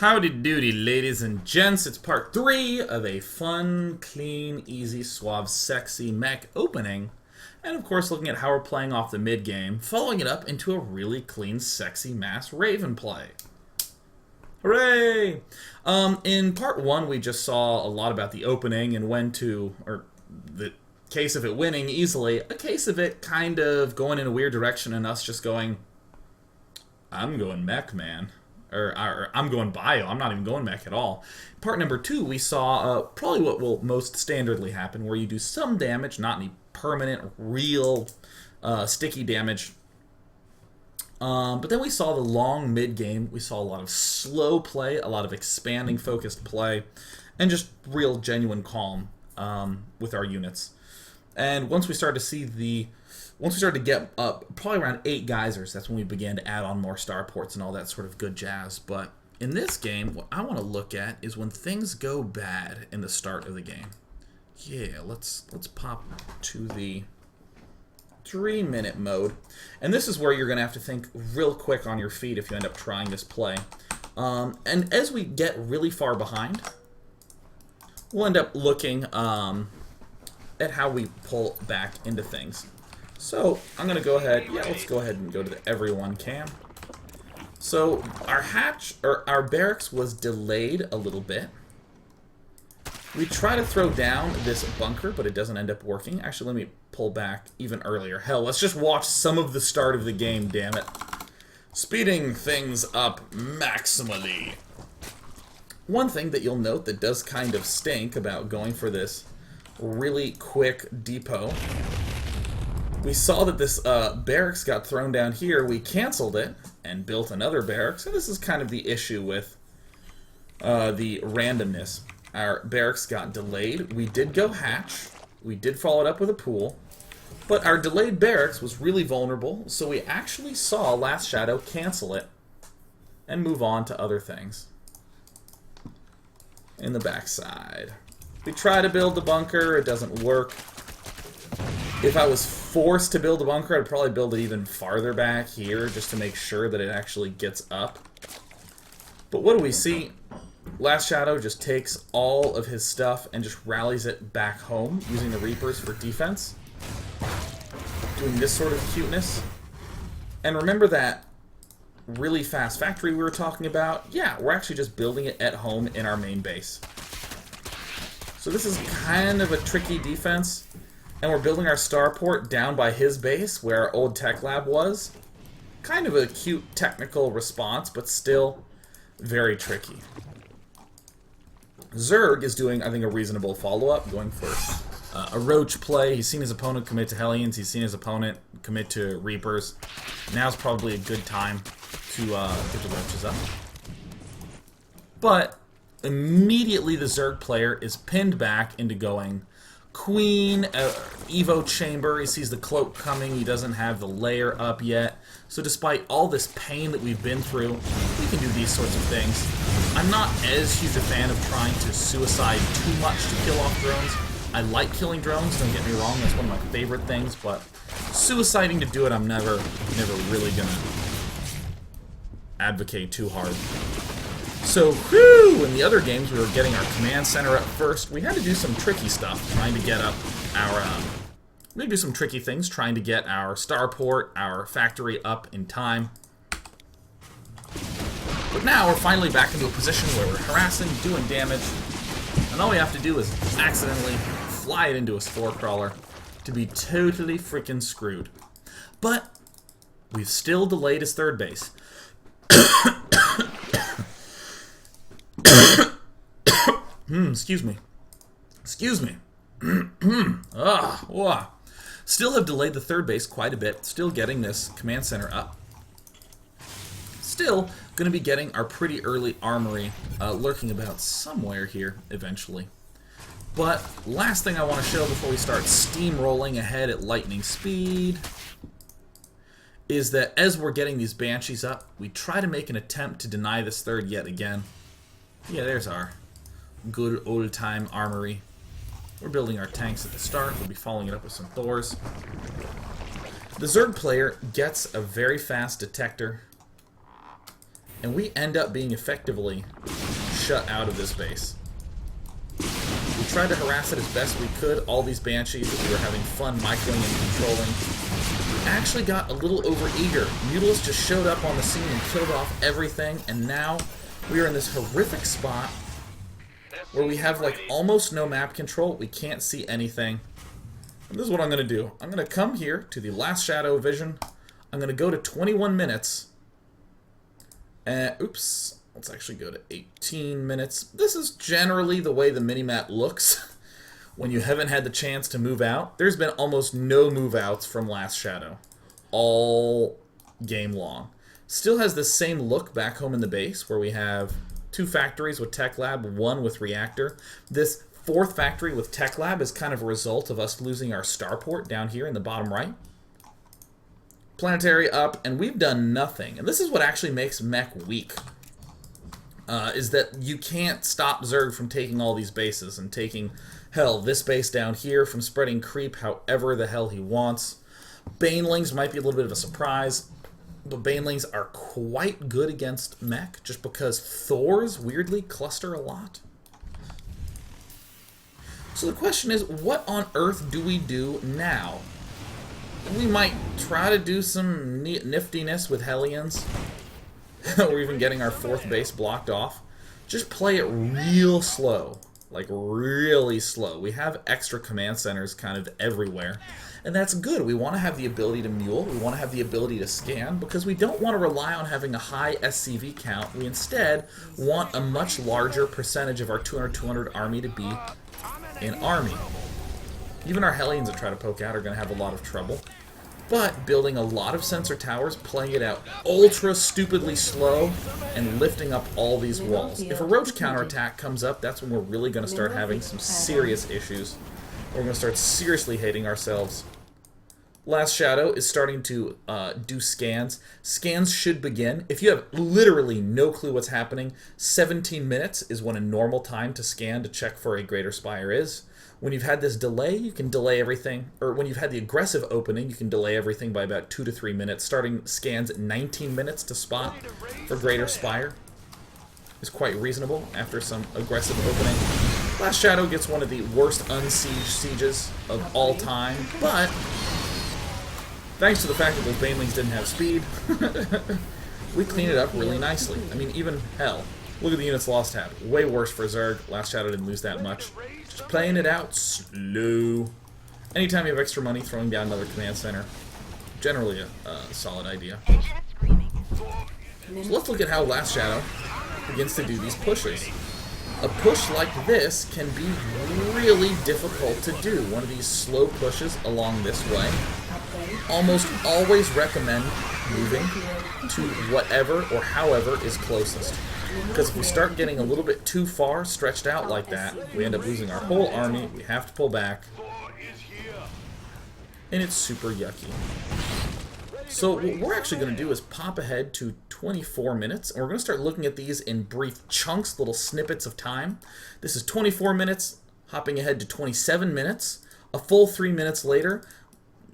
Howdy doody, ladies and gents. It's part 3 of a fun, clean, easy, suave, sexy mech opening. And of course, looking at how we're playing off the mid-game, following it up into a really clean, sexy mass Raven play. Hooray! In part 1, we just saw a lot about the opening and when to, or the case of it winning easily, a case of it kind of going in a weird direction and us just going, I'm going mech, man. Or I'm going bio. I'm not even going mech at all. Part number 2, we saw probably what will most standardly happen, where you do some damage, not any permanent, real, sticky damage. But then we saw the long mid-game. We saw a lot of slow play, a lot of expanding, focused play, and just real, genuine calm with our units. And once we started to get up probably around 8 geysers, that's when we began to add on more starports and all that sort of good jazz. But in this game, what I want to look at is when things go bad in the start of the game. Yeah, let's pop to the 3-minute mode. And this is where you're going to have to think real quick on your feet if you end up trying this play. And as we get really far behind, we'll end up looking at how we pull back into things. So, I'm going to go ahead, let's go ahead and go to the everyone cam. So, our barracks was delayed a little bit. We try to throw down this bunker, but it doesn't end up working. Actually, let me pull back even earlier. Hell, let's just watch some of the start of the game, damn it. Speeding things up maximally. One thing that you'll note that does kind of stink about going for this really quick depot, we saw that this barracks got thrown down here. We canceled it and built another barracks. And this is kind of the issue with the randomness. Our barracks got delayed. We did go hatch. We did follow it up with a pool. But our delayed barracks was really vulnerable, so we actually saw Last Shadow cancel it and move on to other things in the backside. We try to build the bunker. It doesn't work. If I was forced to build a bunker, I'd probably build it even farther back here just to make sure that it actually gets up. But what do we see? Last Shadow just takes all of his stuff and just rallies it back home using the Reapers for defense. Doing this sort of cuteness. And remember that really fast factory we were talking about? Yeah, we're actually just building it at home in our main base. So this is kind of a tricky defense. And we're building our starport down by his base, where our old tech lab was. Kind of a cute technical response, but still very tricky. Zerg is doing, I think, a reasonable follow-up, going for a roach play. He's seen his opponent commit to Hellions. He's seen his opponent commit to Reapers. Now's probably a good time to get the roaches up. But immediately the Zerg player is pinned back into going Queen, Evo Chamber. He sees the cloak coming. He doesn't have the layer up yet. So despite all this pain that we've been through, we can do these sorts of things. I'm not as huge a fan of trying to suicide too much to kill off drones. I like killing drones, don't get me wrong. That's one of my favorite things, but suiciding to do it, I'm never really gonna advocate too hard. So, whew, in the other games, we were getting our command center up first. We had to do some tricky stuff, trying to get up our, we had to do some tricky things, trying to get our starport, our factory up in time. But now we're finally back into a position where we're harassing, doing damage, and all we have to do is accidentally fly it into a spore crawler to be totally freaking screwed. But we've still delayed his third base. Excuse me. Excuse me. Still have delayed the third base quite a bit. Still getting this command center up. Still going to be getting our pretty early armory lurking about somewhere here eventually. But last thing I want to show before we start steamrolling ahead at lightning speed is that as we're getting these Banshees up, we try to make an attempt to deny this third yet again. Yeah, there's our good old-time armory. We're building our tanks at the start. We'll be following it up with some Thors. The Zerg player gets a very fast detector and we end up being effectively shut out of this base. We tried to harass it as best we could. All these Banshees that we were having fun microing and controlling actually got a little overeager. Mutalisk just showed up on the scene and killed off everything, and now we are in this horrific spot where we have like almost no map control. We can't see anything. And this is what I'm going to do. I'm going to come here to the last shadow vision. I'm going to go to 21 minutes. Oops. Let's actually go to 18 minutes. This is generally the way the minimap looks when you haven't had the chance to move out. There's been almost no move outs from Last Shadow all game long. Still has the same look back home in the base where we have 2 factories with Tech Lab, 1 with Reactor. This 4th factory with Tech Lab is kind of a result of us losing our starport down here in the bottom right. Planetary up, and we've done nothing. And this is what actually makes Mech weak. Is that you can't stop Zerg from taking all these bases and taking, hell, this base down here, from spreading creep however the hell he wants. Banelings might be a little bit of a surprise, but Banelings are quite good against Mech, just because Thors weirdly cluster a lot. So the question is, what on earth do we do now? We might try to do some niftiness with Hellions. We're even getting our 4th base blocked off. Just play it real slow. Like, really slow. We have extra command centers kind of everywhere. And that's good. We want to have the ability to mule. We want to have the ability to scan, because we don't want to rely on having a high SCV count. We instead want a much larger percentage of our 200-200 army to be in army. Even our Hellions that try to poke out are going to have a lot of trouble. But building a lot of sensor towers, playing it out ultra stupidly slow, and lifting up all these walls. If a roach counterattack comes up, that's when we're really going to start having some serious issues. We're going to start seriously hating ourselves. Last Shadow is starting to do scans. Scans should begin. If you have literally no clue what's happening, 17 minutes is when a normal time to scan to check for a Greater Spire is. When you've had this delay, you can delay everything, or when you've had the aggressive opening, you can delay everything by about 2 to 3 minutes. Starting scans at 19 minutes to spot for Greater Spire is quite reasonable after some aggressive opening. Last Shadow gets one of the worst unsieged sieges of all time, but thanks to the fact that those Banelings didn't have speed, we clean it up really nicely. I mean, even, hell, look at the units lost tab. Way worse for Zerg. Last Shadow didn't lose that much. Just playing it out slow. Anytime you have extra money, throwing down another command center, generally a solid idea. So let's look at how Last Shadow begins to do these pushes. A push like this can be really difficult to do. One of these slow pushes along this way. Almost always recommend moving to whatever or however is closest. Because if we start getting a little bit too far stretched out like that, we end up losing our whole army, we have to pull back, and it's super yucky. So what we're actually going to do is pop ahead to 24 minutes, and we're going to start looking at these in brief chunks, little snippets of time. This is 24 minutes, hopping ahead to 27 minutes. A full 3 minutes later,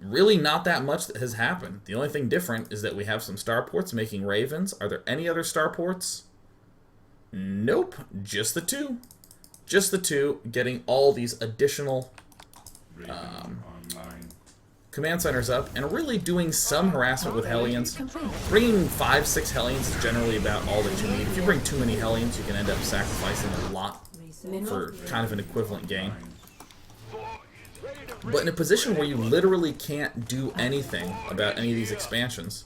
really not that much that has happened. The only thing different is that we have some starports making ravens. Are there any other starports? Nope, just the 2. Just the 2, getting all these additional command centers up, and really doing some harassment with Hellions. Bringing 5-6 Hellions is generally about all that you need. If you bring too many Hellions, you can end up sacrificing a lot for kind of an equivalent gain. But in a position where you literally can't do anything about any of these expansions,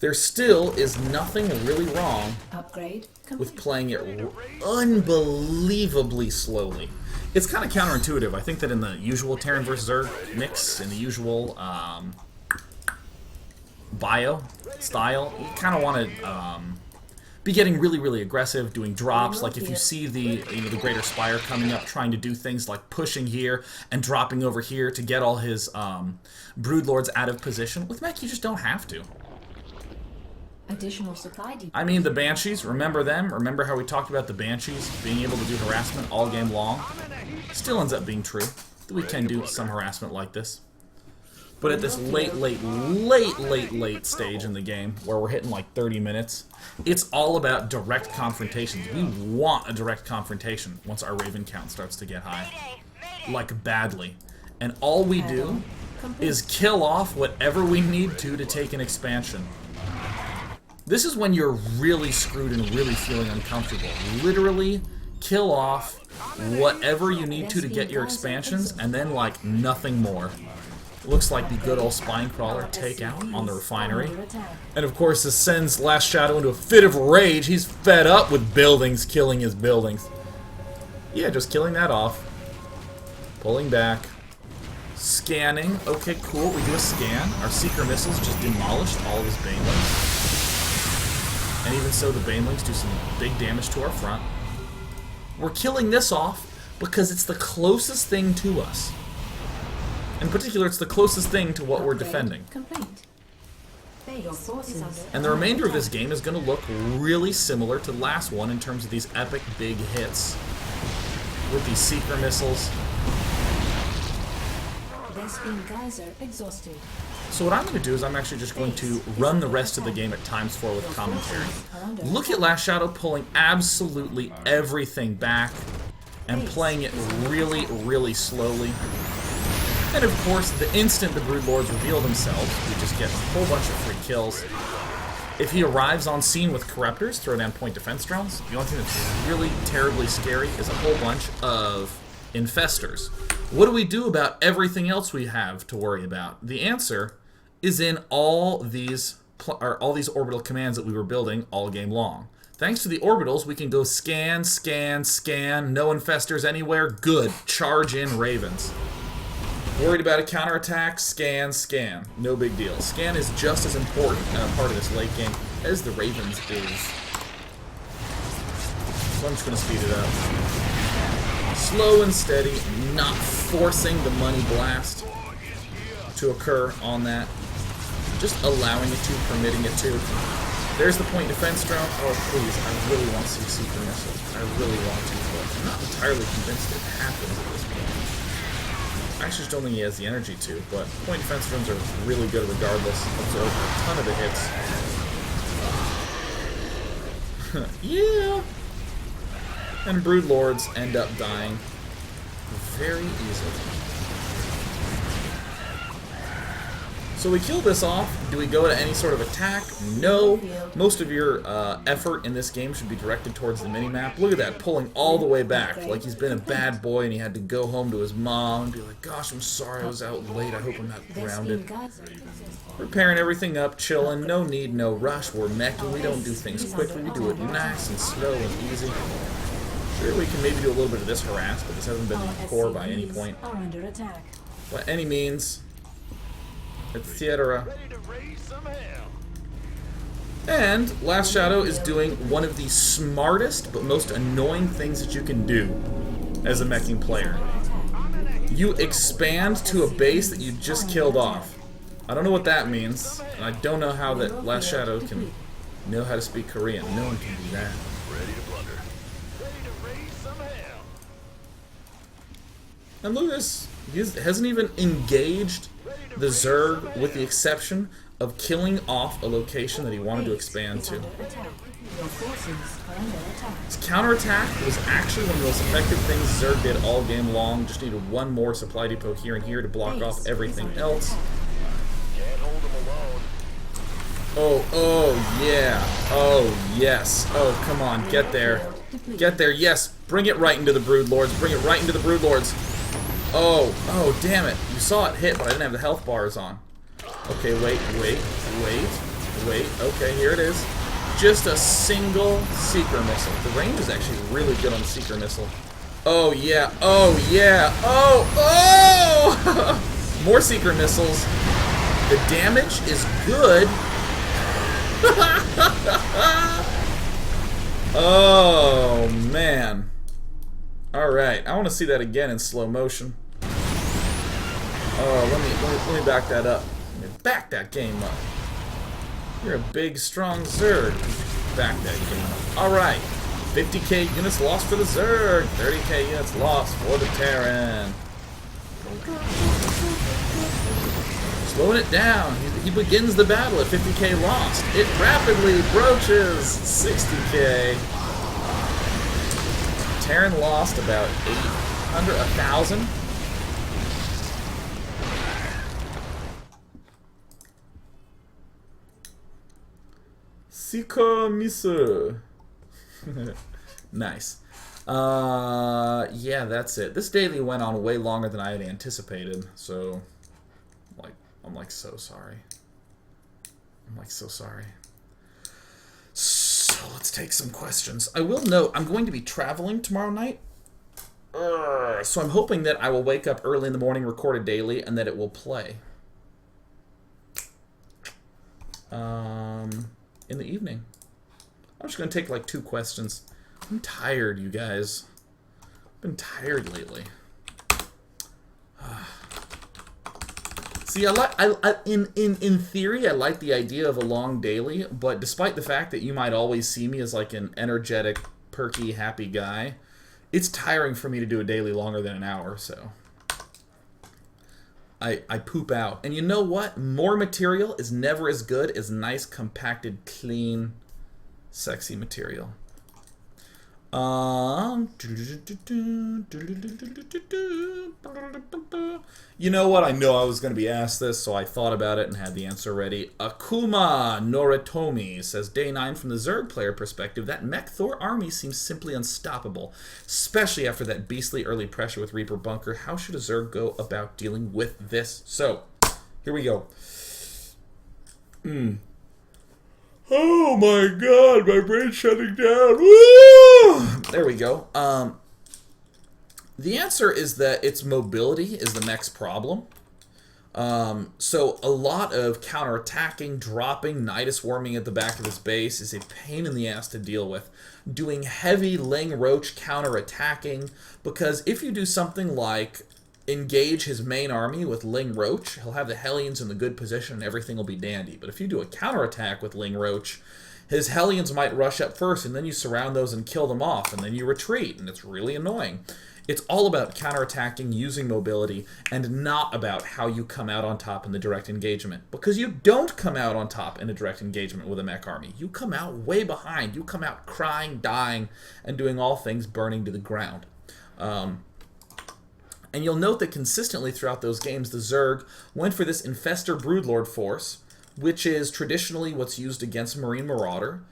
there still is nothing really wrong with playing it unbelievably slowly. It's kind of counterintuitive. I think that in the usual Terran vs. Zerg mix, in the usual bio style, you kind of want to be getting really, really aggressive, doing drops. Like if you see the Greater Spire coming up, trying to do things like pushing here and dropping over here to get all his Broodlords out of position. With Mech, you just don't have to. Additional supply. I mean, the Banshees, remember them? Remember how we talked about the Banshees being able to do harassment all game long? Still ends up being true. We can do some harassment like this. But at this late stage in the game, where we're hitting like 30 minutes, it's all about direct confrontations. We want a direct confrontation once our Raven count starts to get high. Like, badly. And all we do is kill off whatever we need to take an expansion. This is when you're really screwed and really feeling uncomfortable. Literally kill off whatever you need to get your expansions, and then, like, nothing more. Looks like the good old spine crawler takeout on the refinery. And of course, this sends Last Shadow into a fit of rage. He's fed up with buildings killing his buildings. Yeah, just killing that off. Pulling back. Scanning. Okay, cool. We do a scan. Our Seeker missiles just demolished all of his Banelings. And even so, the Banelings do some big damage to our front. We're killing this off because it's the closest thing to us. In particular, it's the closest thing to what we're defending. And the remainder of this game is going to look really similar to the last one in terms of these epic big hits. With these Seeker missiles. So what I'm going to do is I'm actually just going to run the rest of the game at ×4 with commentary. Look at Last Shadow pulling absolutely everything back and playing it really, really slowly. And of course, the instant the Broodlords reveal themselves, we just get a whole bunch of free kills. If he arrives on scene with Corruptors, throw down point defense drones, the only thing that's really terribly scary is a whole bunch of Infestors. What do we do about everything else we have to worry about? The answer is in all these orbital commands that we were building all game long. Thanks to the orbitals, we can go scan, scan, scan, no Infestors anywhere, good, charge in Ravens. Worried about a counterattack? Scan, scan. No big deal. Scan is just as important part of this late game as the Ravens is. So I'm just going to speed it up. Slow and steady, not forcing the money blast to occur on that. Just allowing it to, permitting it to. There's the point defense drone. Oh, please, I really want to see Seeker missiles. I really want to, but I'm not entirely convinced it happens at this point. I actually just don't think he has the energy to, but point defense drones are really good regardless. Absorb a ton of the hits. Yeah! And Broodlords end up dying very easily. So we kill this off. Do we go to any sort of attack? No. Most of your effort in this game should be directed towards the minimap. Look at that, pulling all the way back. Like he's been a bad boy and he had to go home to his mom and be like, gosh, I'm sorry I was out late. I hope I'm not grounded. Repairing everything up, chilling. No need, no rush. We're Mech and we don't do things quickly. We do it nice and slow and easy. Sure, we can maybe do a little bit of this harass, but this hasn't been core by any point. By any means. Etc. And Last Shadow is doing one of the smartest but most annoying things that you can do as a meching player. You expand to a base that you just killed off. I don't know what that means, and I don't know how that Last Shadow can know how to speak Korean. No one can do that. And look at this. He hasn't even engaged the Zerg, with the exception of killing off a location that he wanted to expand to. His counterattack was actually one of the most effective things Zerg did all game long. Just needed one more supply depot here and here to block off everything else. Oh, yeah. Oh, yes. Oh, come on, get there. Get there, yes. Bring it right into the Broodlords. Bring it right into the Broodlords. Oh, damn it. You saw it hit, but I didn't have the health bars on. Okay, wait. Okay, here it is. Just a single Seeker missile. The range is actually really good on the Seeker missile. Oh, yeah. Oh! More Seeker missiles. The damage is good. Oh, man. Alright, I want to see that again in slow motion. Oh, let me back that up. Let me back that game up. You're a big, strong Zerg. Back that game up. Alright. 50k units lost for the Zerg. 30k units lost for the Terran. Slowing it down. He begins the battle at 50k lost. It rapidly broaches 60k. Terran lost about 800, 1,000. Sika Misu. Nice. Yeah, that's it. This daily went on way longer than I had anticipated, so I'm like so sorry. I'm like so sorry. So let's take some questions. I will note I'm going to be traveling tomorrow night. So I'm hoping that I will wake up early in the morning, record a daily, and that it will play. In the evening. I'm just going to take like 2 questions. I'm tired, you guys. I've been tired lately. See, in theory, I like the idea of a long daily, but despite the fact that you might always see me as like an energetic, perky, happy guy, it's tiring for me to do a daily longer than an hour, so I poop out. And you know what? More material is never as good as nice, compacted, clean, sexy material. You know what? I know I was going to be asked this, so I thought about it and had the answer ready. Akuma Noritomi says, Day 9 from the Zerg player perspective, that Mech Thor army seems simply unstoppable, especially after that beastly early pressure with Reaper Bunker. How should a Zerg go about dealing with this? So, here we go. Oh my god, my brain's shutting down. Woo! There we go. The answer is that its mobility is the Mech's problem. So a lot of counterattacking, dropping, Nidus warming at the back of his base is a pain in the ass to deal with. Doing heavy Ling Roach counterattacking, because if you do something like engage his main army with Ling Roach, he'll have the Hellions in the good position and everything will be dandy. But if you do a counterattack with Ling Roach, his Hellions might rush up first, and then you surround those and kill them off, and then you retreat, and it's really annoying. It's all about counterattacking, using mobility, and not about how you come out on top in the direct engagement. Because you don't come out on top in a direct engagement with a mech army. You come out way behind. You come out crying, dying, and doing all things burning to the ground. And you'll note that consistently throughout those games, the Zerg went for this Infestor Broodlord force, which is traditionally what's used against Marine Marauder.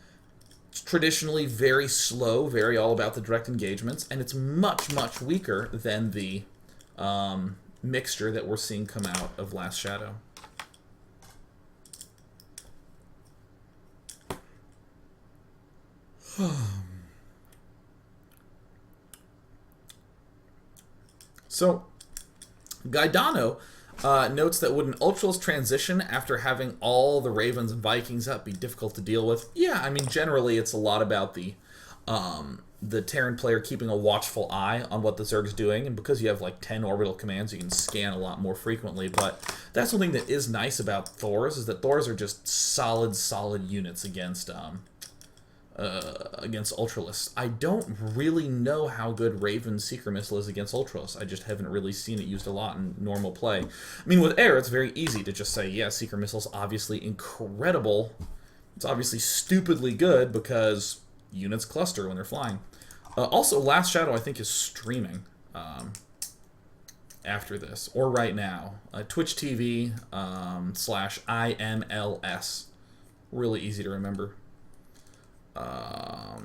It's traditionally very slow, very all about the direct engagements, and it's much, much weaker than the mixture that we're seeing come out of Last Shadow. So, Gaidano notes that would an Ultral's transition after having all the Ravens and Vikings up be difficult to deal with? Yeah, I mean, generally it's a lot about the Terran player keeping a watchful eye on what the Zerg's doing, and because you have like 10 orbital commands, you can scan a lot more frequently. But that's something that is nice about Thors, is that Thors are just solid units against Ultralists. I don't really know how good Raven's Seeker Missile is against Ultralists. I just haven't really seen it used a lot in normal play. I mean, with air, it's very easy to just say, yeah, Seeker Missile's obviously incredible. It's obviously stupidly good because units cluster when they're flying. Also, Last Shadow, I think, is streaming after this, or right now. Twitch TV /IMLS. Really easy to remember. God,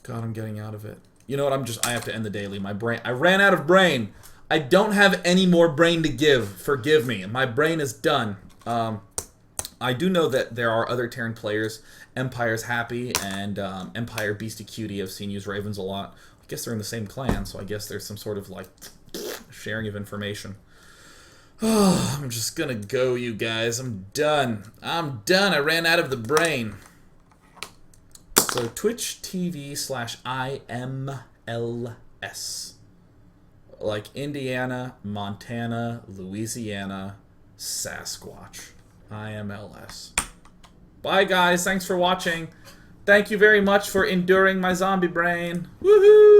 I'm getting out of it. You know what? I have to end the daily. My brain. I ran out of brain. I don't have any more brain to give. Forgive me. My brain is done. I do know that there are other Terran players. Empire's Happy and Empire Beastie Cutie I've seen use Ravens a lot. I guess they're in the same clan, so I guess there's some sort of like sharing of information. Oh, I'm just gonna go, you guys. I'm done. I'm done. I ran out of the brain. So Twitch TV /IMLS. Like Indiana, Montana, Louisiana, Sasquatch. IMLS. Bye, guys. Thanks for watching. Thank you very much for enduring my zombie brain. Woohoo!